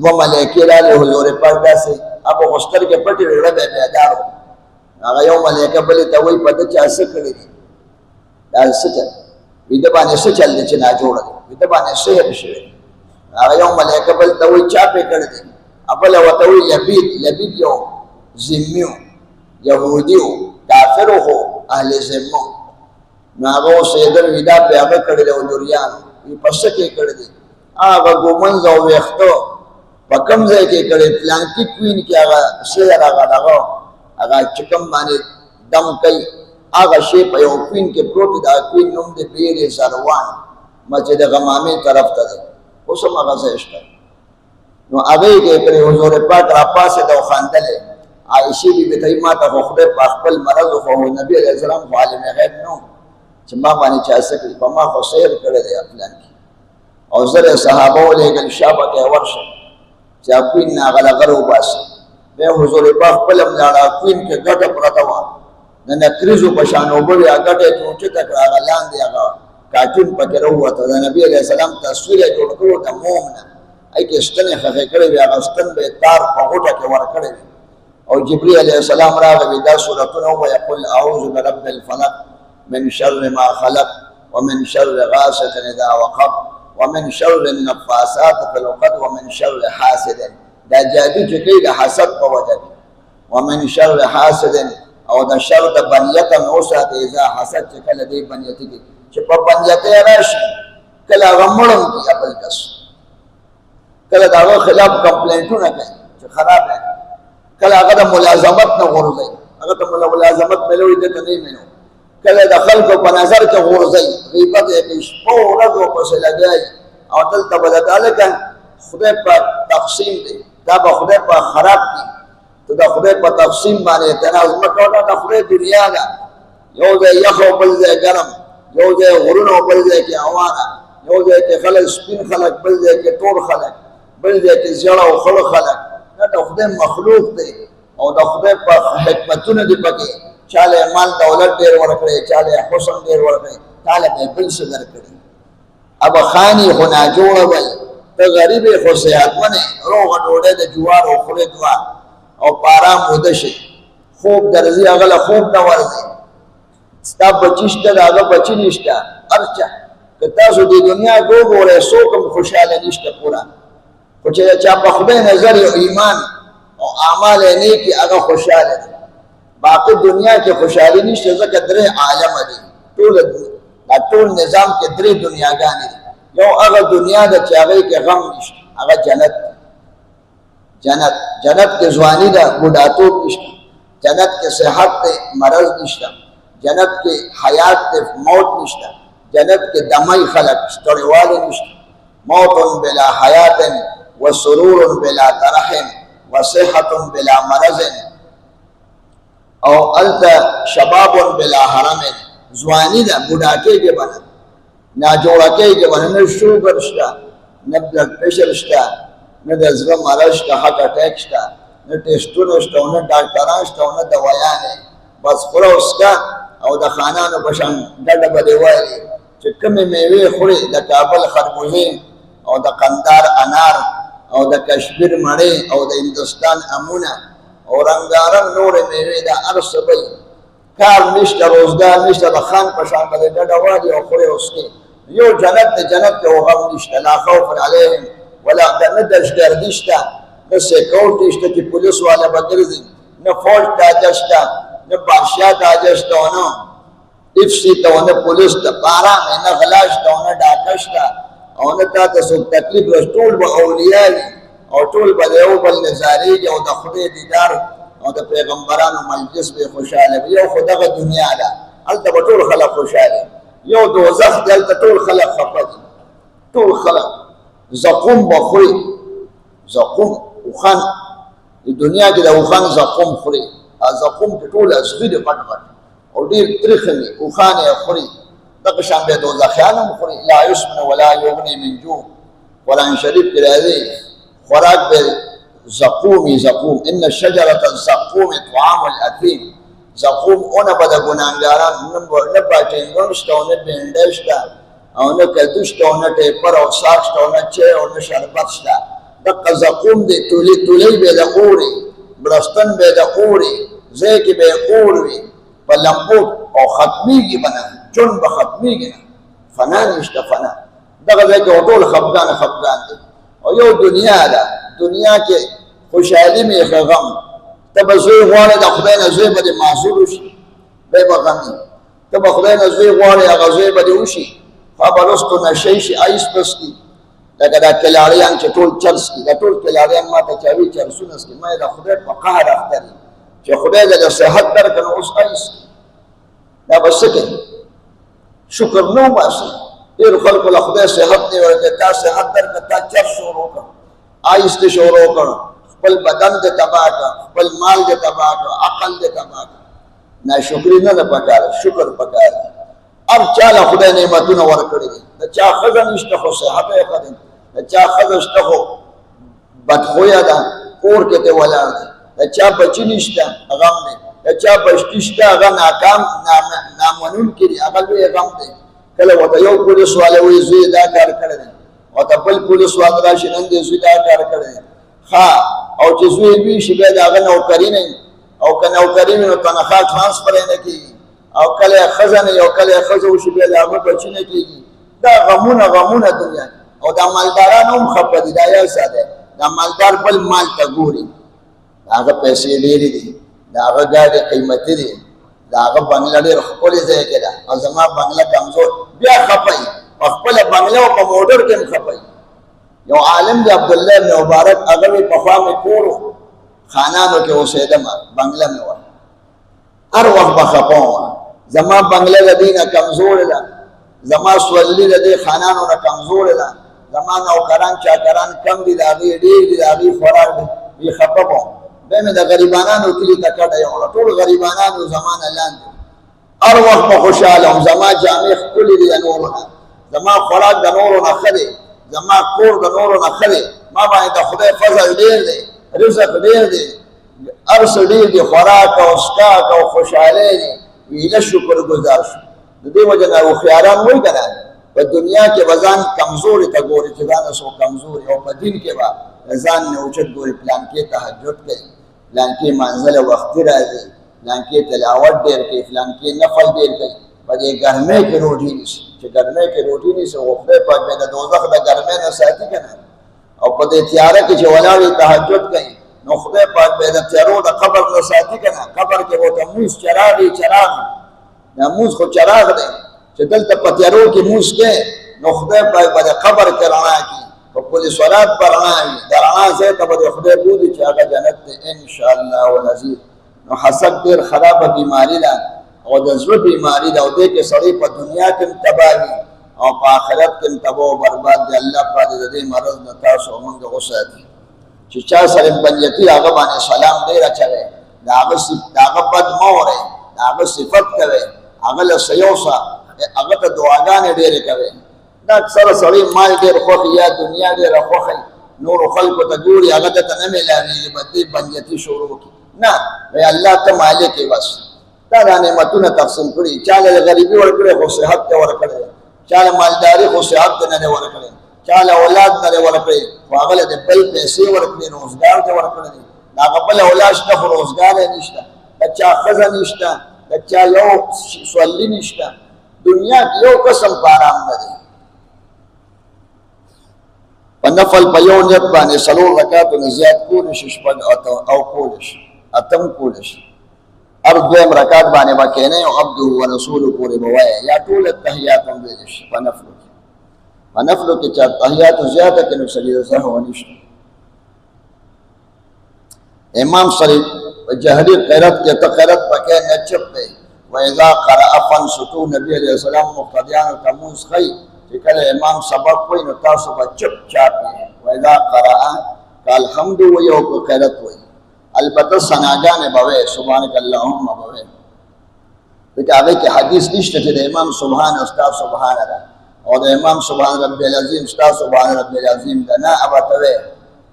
دوه ملایکې رالې، حضور پاک داسې هغه خو سترګې پټې وې، زړه به یې بیدار و. هغه یو ملایکه بلې ته وایي په ده چا څه کړي دي، دا څه چل وي، ده باندې څه چل دی چې ناجوړه دی، وي ده باندې سحر شوی. هغه یو ملایکه بل ته وایي چا پې کړی دی، بله ورته وایي لبید یو ذمي و، یهودي و، کافر و، خو اهل ذمه و. نو هغه اوسېدل وي دا پې هغه کړي دی ولوریانو وي په څه کې کړي دي هغه ږمنځ او ویښته په کوم ځای کې کړي پلانکي کوین کې هغه شعر هغه دغه هغه چې کوم باندې دم کوي هغه شی په یو کوین کې پروت دی دا کوین نوم دی بیر زروان مسجد غمامې طرف ته دی اوس هم هغه ځای شته نو هغه کې کړي حضور پاک راپاسېده او خندلې عایشې بیبي ته ما ته خو خدای په خپل مرض خو نبي علیه السلام خو عالم غیب نه و چې ما باندې چا څه کړي په ما خو سحر کړی دی پلانکي او زر صحابه ولېږل شابه ته ورشه چې کوین نه هغه لغر وباسي بیا حضور پاک خپل هم لاړه کوین کې ګټه پرته وه د نکریزو په شان اوبه وې هغه ګټه یې اوچته کړه هغه لاندې هغه کارټون پکې راووته د نبي علیه السلام تصویر یې جوړ کړو د موم نه هغې کې ستنې خښې کړې وې هغه ستن به یې تار په غوټه کې ورکړې وې او جبريل علیه السلام راغی دا سورتونه ووایه قل اعوذ برب الفلق من شر ما خلق ومن شر غاسق اذا وقب ومن شر النفاثات في العقد ومن شر حاسد دا جادو چې کوي د حسد په وجه دی ومن شر حاسد او د شر د بنیت هم وساتې اذا حسد چې کله دی بنیتي کې چې په بنیتۍ راشي کله هغه مړم کي بل کس کله د هغه خلاف کمپلینټونه کوي چې خراب دی کله هغه د ملازمت نه غورځوي هغه ته ملازمت ملوي ده ته نه ملو کله د خلکو په نظر کې غورځوي غیبت یې کوي شپه ورځ ورپسې لګیایي او دلته به د هلکه خدای په تقسیم دی دا به خدای په خراب کړي ته د خدای په تقسیم باندې اعتراض مه کوه دا د خدای دنیا ده یو ځای یخ او بل ځای ګرم یو ځای غرونه او بل ځای کې هواره یو ځای کې خلک سپین خلک بل ځای کې تور خلک بل ځای کې زیړه او خړ خلک دا د خدای مخلوق دی او د خدای په حکمتونه دي پکې چاله مال دولت ډېر ورکړی چاله حسن ډېر ورکړی چاله به بل څه درکړي اب خاني خو ناجوړه وی ته غریب یې خو صحتمند یې روغه ډوډۍ د جوار او خولې دوه او په ارام وده شي خوب درځي هغه له خوب نه ورځي ستا بچي شته د هغه بچي نشته هر چا که تاسو د دنیا وګورئ څوک هم خوشحاله نشته پوره خو چې چا په خدای نظر یو ایمان او اعمال یې نیکي هغه خوشحاله دی باقي دنیا کې خوشحالي نشته ځکه درې عالمه دي ټول نظام کې درې دنیاګانې دي یو هغه دنیا ده چې هغې کې غم نشته هغه جنت جنت کې ځواني ده بوډاتوب نشته جنت کې صحت دی مرض نشته جنت کې حیات دی موت نشته جنت کې دمی خلق ستړیوالی نشته موت بلا حیات وسرور بلا ترح وصحت بلا مرض او التا شباب بلا حرم ځواني ده بوډاکۍ کې بنه ناجوړکۍ کې بنه نه شوګر شته نه بلډ پریشر شته نه د زړه مرض شته هارټ اټیک شته نه ټیسټونه شته نه ډاکټران شته نه دوایانې بس خوره وڅښه او د خانانو په شان ډډه به دې وایي چې کومې میوې خورې د کابل خربوزې او د قندار انار او د کشمیر مڼې او د هندوستان امونه او رنګارنګ نورې میوې د هر څه به کار نشته روزګار نشته د خان په شان به دې ډډه وایي او خورې وڅښې یو جنت د جنت کې غم نشته لا خوف علیهم ولا نه دهشتګردي شته نه سیکورټي شته چې پولیس والا به ګرځي نه فوج تاجه شته نه بادشاه تاجه شته او نه افسي ته او نه پولیس ته باران نه غلا شته او نه ډاکه شته او نه تا ته څوک تکلیف رسي ټول به اولیا وي او ټول به د یو بل نه ځارېږي او د خدای دیدار او د پیغمبرانو مجلس به خوشحاله وي یو خو دغه دنیا ده هلته به ټول خلک خوشحاله یو دوزخ دی هلته ټول خلک خفه دي ټول خلک زقوم بخوري زقوم اوخان د دنیا کې د اوخان زقوم خوري زقوم کې ټول ازغي دي غټ غټ او ډېر تریخ وي اوخان یې خوري دغه شان بیا دوزخیان هم خوري لا یسمن ولا یغني من جوع قرآن شریف کې راځي خوراک به زقوم ان شجرة الزقوم طعام الاثیم زقوم اونه به د ګناهګاران نه باټینګون شته او نه بینډۍ شته او نه کدو شته او نه ټیپر او ساک شته او نه چای او نه شربت شته دغه زقوم دی تولی به د اوري بړستن به د اوري ځای کې به اور وي په لمبو او ختمیږي به نه چون به ختمیږي نه فنا نشته فنا دغه ځای کې ټول خفګان دی او یو دنیا ده دنیا کې خوشحالي مې غم ته به زوی غواړې د خدای نه زوی به دې معذور شي دی به غمي ته به خدای نه زوی غواړې هغه زوی به دې وشي خوا به رستو نشی شي آیس بس کي لکه دا کلاړیان چې ټول چرس کي دا ټول کلاړیان ما ته چا وي چرسونه څکي ما یې د خدای په قهر اخته دي چې خدای دې د صحت درکړه نو اوس آیس دا به څه کوي شکر نه وباسي ډېرو خلکو له خدای صحت نه ورکړي تا صحت درکړه تا چرس شروع کړ آیس دې شروع کړ خپل بدن دې تباه کړ خپل مال دې تباه کړ عقل دې تباه کړ ناشکري نه ده پکار شکر پکار هر چا له خدای نعمتونه ورکړي دي د چا ښځه نشته خو صحت یې ښه دی د چا ښځه شته خو بدخویه ده کور کې ته ولاړ دی د چا بچي نشته غم دی د چا بچي شته هغه ناکام نامنونکي دي هغه لوی غم دی کله ورته یو پولیس والا وایي زوی دا کار کړی دی ورته بل پولیس والا راشي نن دې زوی دا کار کړی دی ښه او چې زوی لوی شي بیا د هغه نوکري نه او که نوکري وي نو تنخوا ټرانسفر یې نه کېږي او کله یې ښځه نه او کله یې ښځه وشي بیا د هغه بچي نه کېږي دا غمونه دنیا او دا مالداران هم خفه دي دا یو څه دی دا مالدار بل مال ته ګوري د هغه پیسې ډېرې دي د هغه ګاډې قیمتي دي د هغه بنګله ډېر ښکلې ځای کې ده او زما بنګله کمزور بیا خفه یي په خپله بنګله او په موټر کې هم خفه یي یو عالم دی عبدالله ابن مبارک هغه وایي پخوا مې کور و خانانو کې اوسېدم بنګله مې وه هر وخت به خفه وم زما بنګله د دې نه کمزورې ده زما سولي د دې خانانو نه کمزورې ده زما نوکران چاکران کم دي د هغې ډېر دي د هغې خوراک دی وي خفه به وم بیا مې د غریبانانو کلي ته کډه یوړه ټول غریبانانو زما نه لاندې هر وخت به خوشحاله وم زما جامې ښکلې دي د نورو نه زما خوراک د نورو نه ښه دی زما کور د نورو نه ښه دی ما باندې د خدای فضل ډېر دی رزق ډېر دی هر څه ډېر دی خوراک او څښاک او خوشحالۍ دی ویله شکر ګزار شو د دې وجه نه هوښیاران وایي که نه په دنیا کې به ځان کمزوري ته ګوري چې دا نه څو کمزوري او په دین کې به ځان نه اوچت ګوري پلانکې تهجد کوي پلانکې منزله وختي راځي پلانکې تلاوت ډېر کوي پلانکې نفل ډېر کوي په دې ګرمۍ کې روټي نیسي چې ګرمۍ کې روټي نیسي خو خدای پاک بیا د دوزخ د ګرمۍ نه ساتي که نه او په دې تیاره کې چې ولاړ وي تهجد کوي نو خدای پاک به د تیارو د قبر نه ساتي که نه قبر کې ورته مونځ چراغ وي چراغ دا مونځ خو چراغ دی چې دلته په تیارو کې مونځ کوې نو خدای پاک به د قبر کې رڼا کړي په پل صلات به رڼا وي د رڼا ځای ته به د خدای بولي چې هغه جنت دی انشاءالله العزیز نو حسد ډېر خرابه بیماري ده او د زړه بیماري ده او دې کې سړی په دنیا کې هم تباه وي او په آخرت کې هم تباه او برباد دی الله پاک د دې مرض نه تاسو او موږ وساتي چې چا سره بنیتي هغه باندې سلام ډېر اچوئ د هغه بد مه اورئ د هغه صفت کوئ هغه له سیوسه هغه ته دعاګانې ډېرې کوئ دا اکثره سړی مال ډېر خوښي یا دنیا ډېره خوښي نورو خلکو ته ګوري هغه ته نه میلاوېږي به دې بنیتي شروع کړي نه وایي الله ته مالک یې بس دا دا نعمتونه تقسیم کړي چا له غریبي ورکړی خو صحت ته ورکړی چا له مالداري خو صحت ته نه دی ورکړی چا له اولاد نه دی ورکړی خو هغه له د بل پیسې ورکړي روزګار ته ورکړی دی د هغه بل اولاد شته خو روزګار یې نشته د چا ښځه نشته د چا یو سولي نشته دنیا کې یو قسم په ارام نه دی په نفل په یو نیت باندې څلور رکعاتونه زیات کولی شي شپږ او کولی شي اتم کولی شي هر دویم رکعت باندې به کښېنئ او عبده ورسوله پورې به وایئ یا ټول تحیات هم ویلی شي په نفلو کې په نفلو کې چې تحیاتو زیاته کړي نو سجده سهو نشته امام صاحب په جهري قرات کې ته قرات پکې نه چپ دی واذا قرأ فانصتوا نبی علیہ السلام مقتدیانو ته مونځ ښیي چې کله امام سبق وایي نو تاسو به چپ چاپ یې واذا قرأ که الحمد وایي او که قرات وایي البته ثناګانې به وایي سبحانک اللهم به وایي ځکه هغې کې حدیث نشته چې د امام سبحان ستا سبحانه ده او د امام سبحان رب العظیم ستا سبحان رب العظیم ده نه هغه ته وایي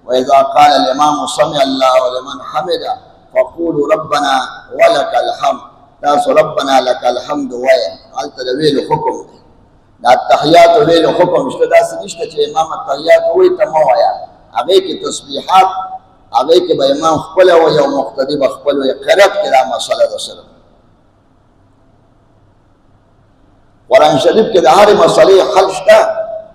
وإذا قال الإمام سمع الله لمن حمده فقولوا ربنا ولك الحمد تاسو ربنا لك الحمد وایه هلته د ویلو حکم دی د التحیاتو ویلو حکم شته داسې نشته چې امام التحیات وایي ته مه وایه هغې کې تسبیحات هغې کې به امام خپله وایي او مقتدي به خپل وایي قرات کې دا مسله ده صرف قرآن شریف کې د هرې مسلې حل شته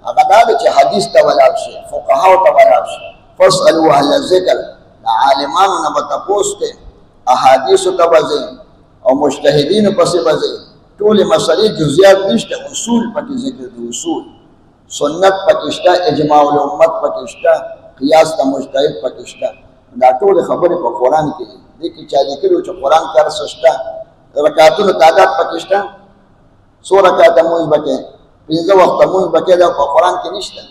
هغه دا ده چې حدیث ته ولاړ شي فقهاو ته ولاړ شي فاسألوا اهل الذکر د عالمانو نه به تپوس کوي احادیثو ته به ځئ او مجتهدینو پسې به ځئ ټولې مسلې جزئیات نشته، اصول پکې ذکر دي، اصول سنت پکې شته، اجماع الامت پکې شته، قیاس د مجتهد پکې شته. دا ټولې خبرې په قرآن کې دي. دې کې چا لیکلي چې قرآن کې هر څه شته. رکعتونو تعداد پکې شته، څو رکعته لمونځ به کوې، 5 وخته لمونځ به کوې، دا په قرآن کې نشته.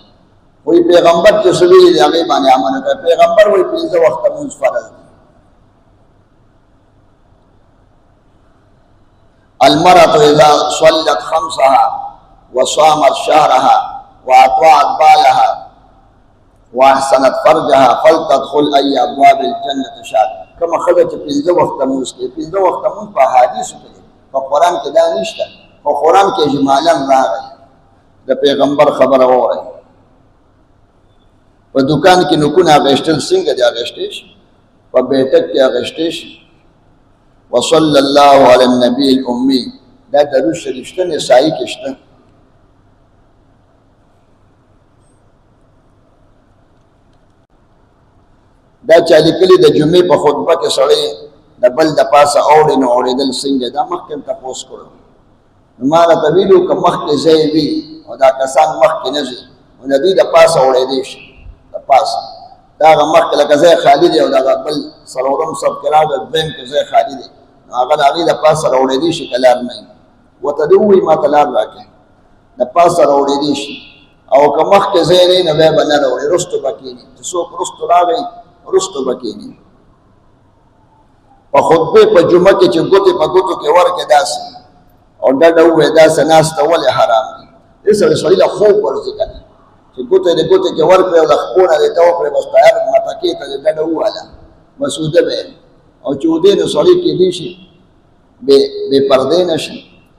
وایي پیغمبر چې څه ویلي دي هغې باندې عمل وکړه. پیغمبر وایي 5 وخته لمونځ فرض دی. المرأة إذا صلت خمسها وصامت شهرها وأطاعت بالها وأحسنت فرجها فلتدخل أي أبواب الجنة شاءت. كما خلت 5 وخته لمونځ کوي. 5 وخته لمونځ په احادیثو کې دي، په قرآن کې دا نشته. په قرآن کې اجمالاً راغی. د پیغمبر خبره واورئ. په دکان کې نوکونه اخیستل څنګه دي اخیستی شي؟ په بیٹک کې اخیستی شي. وصلی الله علی النبی الامی، دا درود شریف شته، نسائی کې شته. دا چا لیکلي د جمعې په خطبه کې سړی د بل د پاسه اوري نو اورېدل څنګه؟ دا مخکې هم تپوس کړو. نو ما راته ویلي که مخکې ځای وي او دا کسان مخکې نه ځي نو د دوی د پاسه اورېدی شي. د پاسه دا هغه مخکې لکه ځای خالي دی او دغه بل څلورم صف کې راغی دویم کې ځای خالي دی، نو هغه د هغې د پاسه راوړېدی شي که لار نه وي. ورته دې ووایي ما ته لار راکړئ، د پاسه راوړېدی شي. او که مخکې ځای نه وي نو بیا به نه راوړي، رستو به کښېني. چې څوک رستو راغی رستو به کښېني. په خطبې په جمعه کې چې ګوتې په ګوتو کې ورکړې داسې او ډډه ووایې داسې ناسته ولې حرام دي؟ دې سره سړي له خوب ورځي که نه، چې ګوتې د ګوتې کې ورکړې او د خپو نه دې ته وکړې بس تیار متکې ته دې ډډه ووهله مسوده به یې. او چې ودې نو سړی کېدی شي بې پردې نه شي،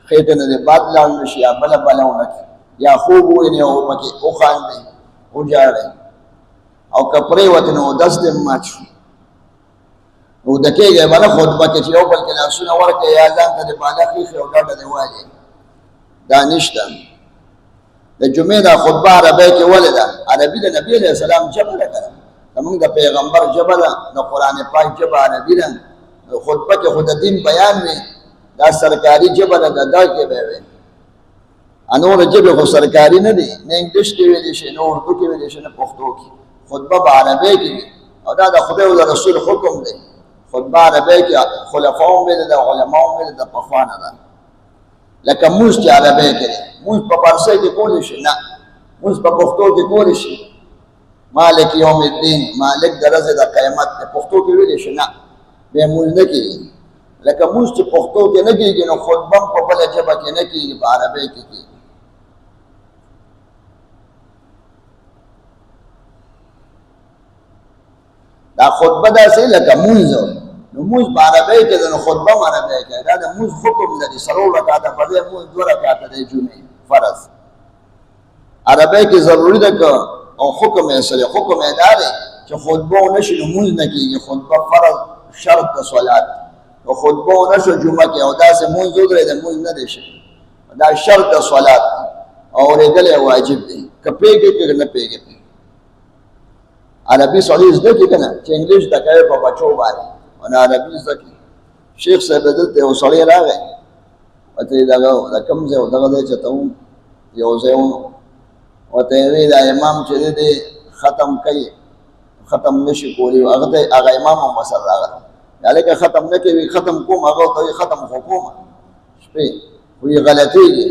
خېټې نه دې باد لاړ نه شي، یا بله بله ونه کړي، یا خوب وویني او پکې وخاندئ وجاړئ، او که پرېوتې نو اودس دې مات شو. اوده کېږئ به نه خطبه کې چې یو بل کې لاسونه ورکړئ یا ځان ته دې بالښت ایښي او ډډه دې والئ. دا نشته. د جمعې دا خطبه عربی کې ولې ده؟ عربي د نبي علیه السلام ژبه ده که نه؟ زمونږ د پیغمبر ژبه ده، د قرآن پاک ژبه عربي ده. خطبه کې خو د دین بیان وي، دا سرکاري ژبه ده، دا کې به وي. نور ژبې خو سرکاري نه دي، نه انګلیش کې ویلی شي، نه اردو کې ویلی شي، نه پښتو کې. خطبه به عربی کې وي او دا د خدای او د رسول حکم دی. خطبه عربی کې خلفاو ویلې ده، علماو ویلې ده، پخوا نه ده. لکه مونځ چې عربی کې دی، مونځ په فارسۍ کې کولی شي؟ نه. مونځ په پښتو کې کولی شي؟ مالک یوم الدین، مالک د ورځې د قیامت دی، پښتو کې ویلی شي؟ نه. بیا مونځ نه کېږي. لکه مونځ چې پښتو کې نه کېږي نو خطبه هم په بله ژبه کې نه کېږي، په عربی کې کېږي. دا خطبه داسې لکه مونځ، نو مونځ په عربی کې ده نو خطبه هم عربی کې. دا د مونځ حکم لري، 3 رکعته په ځای مونځ 2 رکعته دی جمعې فرض. عربی کې ضروري ده که او حکم یې سره حکم یې دا دی چې خطبه ونه شي نو مونځ نه کېږي. خطبه فرض شرط د صلات، نو خطبه ونه شو جمعه کې او داسې مونځ ودرېده مونځ نه دی شي، دا شرط د صلات او اورېدل یې واجب دی، که پوهېږې که نه پوهېږې. عربي سړی زده کړي که نه، چې انګلیش زده کوي په بچو باندې او نه عربي زده کړي. شیخ صاحب دلته یو سړی راغی، ورته یې دغه د کوم ځای دغه دی چې ته یو ځای ورته یې ویل دا امام چې دی دی ختم کوي، ختم نه شي کولی. هغه ته هغه امام هم ورسره راغلی، هلکه ختم نه کوي، ختم کوم. هغه ورته وایي ختم خو کومه شپې، وایي غلطېږي،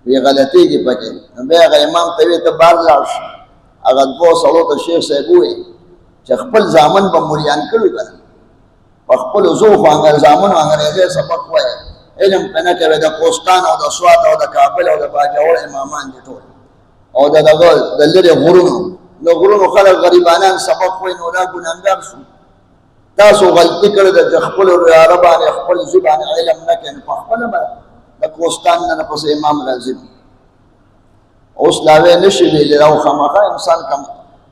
وایي غلطېږي پکې. نو بیا هغه امام ته وایي ته بار لاړ شي. هغه 2 سړو ته شیخ صاحب ووایي چې خپل زامن به موریان کړي که نه، په خپلو زوخو زامنو انګریزۍ سبق وایي، علم پرې نه کوي. د کوستان او د سوات او د کابل او د باجوړ امامان دي ټول، او د دغه د لرې غرونو د غرونو خلک غریبانان سبق وایي، نو دا ګناهګار شو. تاسو غلطي کړې ده چې خپلو عرب باندې خپل ژبې باندې علم نه کوي، نو په خپله به د کوستان نه پسې امام راځي. اوس لاوی نشي ویلی او خامخا انسان کم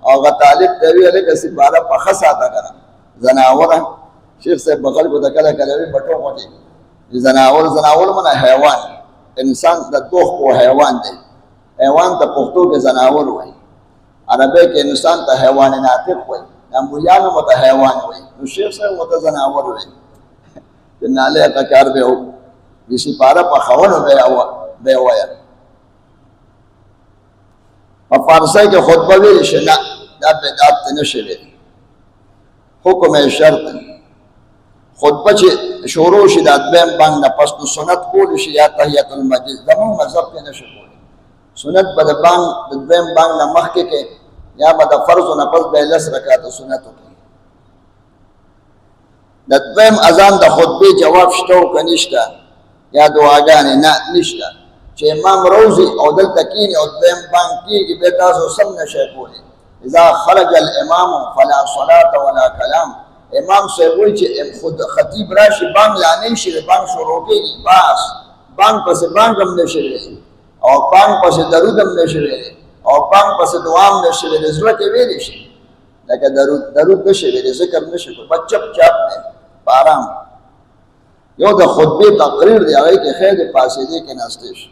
هغه طالب ته ویې هلکه سپاره پخه ساته که نه زناوره. شیخ صاحب به خلکو ته کله کله وي بټو غوټې زناور معنی حیوان، انسان د دوښکو حیوان دی. حیوان ته پښتو کې زناور وایي، عربی کې انسان ته حیوان ناطق وایي، مولیانو مو ته حیوان وایي، نو شیخ صاحب مو ته زناور وایي. چې نالایقه کار به د سپاره پخولو به ووایه. په فارسی کې خطبه ویل شي نه، دا بدعت ته نه شي ویلی، حکم یې شرط دی. خطبه چې شروع شي د دویم بانګ نه پس نو سنت کولی شي یا تحیت المسجد، زمونږ مذهب کې نه شي کولی. سنت به د دویم بانګ نه مخکې کې یا به د فرضو نه پس به یې 10 رکعاته سنت وکړي. د دویم اذان د خطبې جواب شته او که نشته یا دعاګانې نه نشته. چې امام روزي او دلته کیني او دویم بانګ کېږي بیا تاسو سم نه شئ کولی. اذا خرج الامام فلا صلاة ولا کلام. امام صاحب وایي چې خود خطیب راشي بانګ لا نه شي، بانګ شروع کېږي بس بانګ پسې بانګ هم نه شي ویلی او بانګ پسې درود هم نه شي ویلی او بانګ پسې دعا هم نه شي ویلی. زړه کې ویلی شي لکه درود نه شي ویلی، ذکر نه شي کولی، بس چپ چاپ دی په ارام. یو د خطبې تقریر دی، هغې کې خیر دی پاسېدې کې ناستې شي.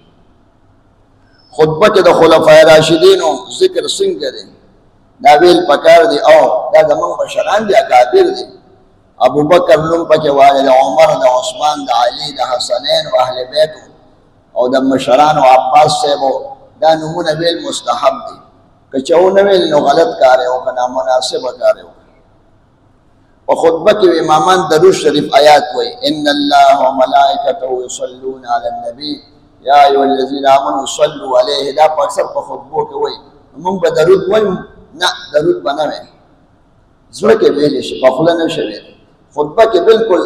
خطبه کې د خلفای راشدینو ذکر څنګه دی دا ویل پکار دی او دا زمونږ مشران دي اکابر دي. ابو بکر نوم پکې وایي، د عمر، د عثمان، د علي، د حسنین او اهل بیت او د مشرانو عباس صاحبو دا نومونه ویل مستحب دي. که چا ونه ویل نو غلط کار یې وکړه، نامناسبه کار یې وکړه. په خطبه کې امامان درود شریف آیات وایي ان الله وملائکته یصلون علی النبی یا ایها الذین آمنوا صلوا علیه. دا په اکثر په خطبو کې وایي. موږ به درود وایو؟ نه، درود به نه وایي، زړه کې ویلی شي، په خوله نه شي ویلی. خطبه کې بالکل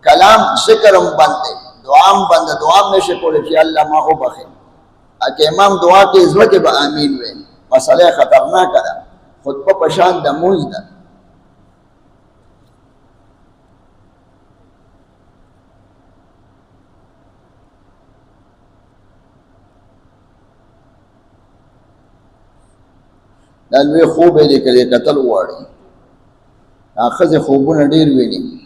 کلام ذکر هم بند دی، دعا هم بند دی، دعا هم نه شي کولی چې الله ما وبخې. که امام دعا کوي زړه کې به امین وایي. مسئله خطرناکه ده. خطبه په شان د مونځ ده. دا لوی خوب یې لیکلی، کتل غواړي. دا ښځې خوبونه ډېر ویني.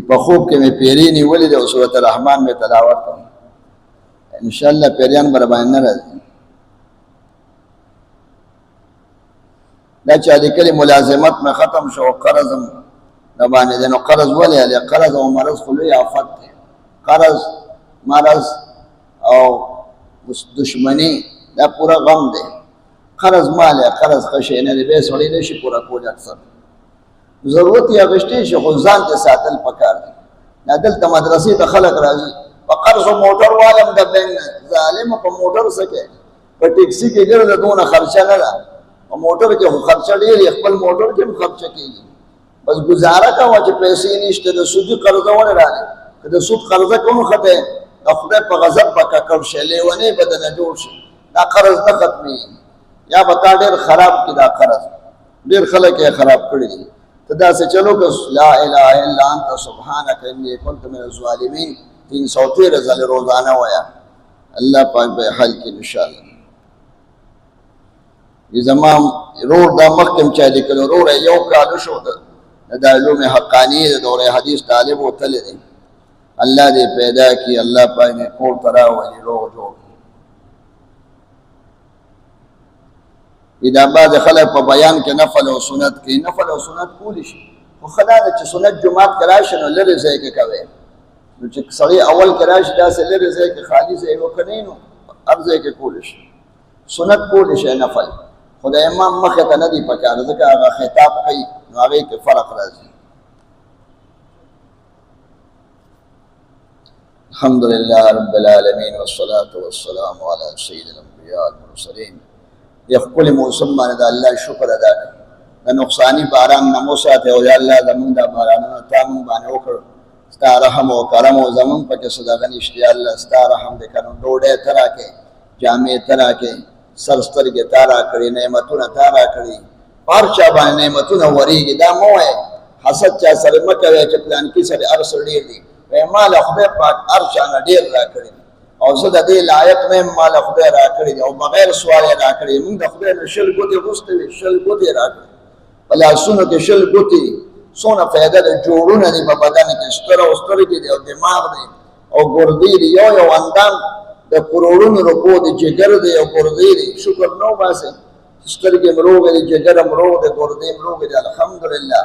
په خوب کې مې پیرې نیولې ده او سورت الرحمن مې تلاوت کوم. انشاءالله پیریان به راباندې نه راځي. دا چا لیکلي ملازمت مې ختم شو او قرض هم راباندې دی. نو قرض ولې دی؟ قرض او مرض خو لوی آفت دی. قرض، مرض او دشمنی دا پورا غم دی. قرض مال یا قرض ښه شی نه دی، بیا سړی نه شي پوره کولی. اکثر ضرورت یې اخیستی شي خو ځان ته ساتل پکار دی. دا دلته مدرسې ته خلک راځي په قرض و موټر والم د بینک نه. ظالمه په موټر څه کوې؟ په ټیکسي کې ګرده دونه خرچه نه ده. په موټر کې خو خرچه ډېرې، خپل موټر کې هم خرچه کېږي. بس ګزاره کوه چې پیسې نشته، د سودي قرضه ولې راغلې؟ که د سود قرضه کوم ښه دی، د خدای په غضب به ککړ شي، لیونۍ به دنه جوړ شي. دا قرض نه ختمېږي، یا به تا ډېر خراب کړي دا قرض. ډېر خلک یې خراب کړي دي. ته داسې چلو که لا اله الا انت سبحانک انی کنت من الظالمین 313 ځلې روزانه وایه. الله پاک به حل کړي انشاءالله. زما رور دا مخکې م چا لیکلو، روره یو کال شو د علوم حقانیې د دوره حدیث طالب وتلی دی. الله دې پیدا کړي، الله پاک دې کور ته راولي روغ جوړ. دا بعض خلک په بیان کې نفل او سنت کوي. نفل او سنت کولی شي، خو ښه دا ده چې سنت جومات کې راشي نو لرې ځای کې کوئ. نو چې سړی اول کې راشي داسې لرې ځای کې خالي ځای وکنئ نو هر ځای کې کولی شي. سنت کولی شي نفل، خو د امام مخې ته نه دی پکار، ځکه هغه خطاب کوي نو هغې کې فرق راځي. الحمدلله رب العالمین والصلاة والسلام علی سید الانبیاء والمرسلین. یا خپل موسم باندې د الله شکر ادا کړه. د نقصانی باران نه مو ساتې او یا الله زمونږ دا بارانونه تا مونږ باندې وکړ. ستا رحم او کرم او زمونږ پکې څه دغه نشته. یا الله ستا رحم دې کړه. ډوډۍ ته راکړې، جامې ته راکړې، سر سترګې تا راکړې، نعمتونه تا راکړي. هر چا باندې نعمتونه ورېږي. دا مه وایې حسد چا سره مه کوې چې پلانکي سره هر څه ډېر دي. وایې ما له خدای پاک هر چا نه ډېر راکړي او زه د دې لایق نه یم، ما له خدای راکړي دي او بغیر سوال یې راکړي. موږ د خدای نه 20 ګوتې غوښتې وې، 20 ګوتې یې راکړي. په لاسونو کې 20 ګوتې، څونه فایده د جوړونه دي په بدن کې، ستره او سترګې دي او دماغ دی او ګردې دي. یو اندام د کروڑونو روپو د جګر دی او ګردې دي. شکر نو باسئ، سترګې م روغې دي، جګر م روغ دی، ګردې م روغې دي. الحمدلله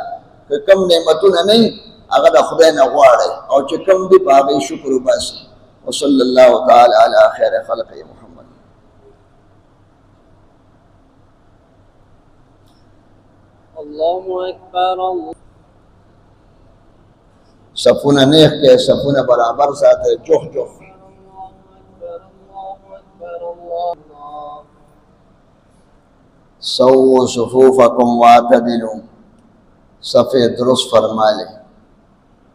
که کم نعمتونه نه هغه د خدای نه غواړئ او چې کم دي په هغې شکر وباسئ. وصلی الله تعالی علی خیر خلقه محمد. الله اکبر. صفونه نیغ کړئ، صفونه برابر ساتئ، جوخ جوخ. سووا صفوفکم واعتدلوا، صفې درست فرمالې،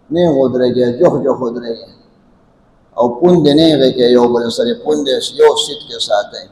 نیغ ودرېږئ، جوخ جوخ ودرېږئ او پوندې نیغې کړئ، یو بل سره پوندې یو سیټ کې ساتئ.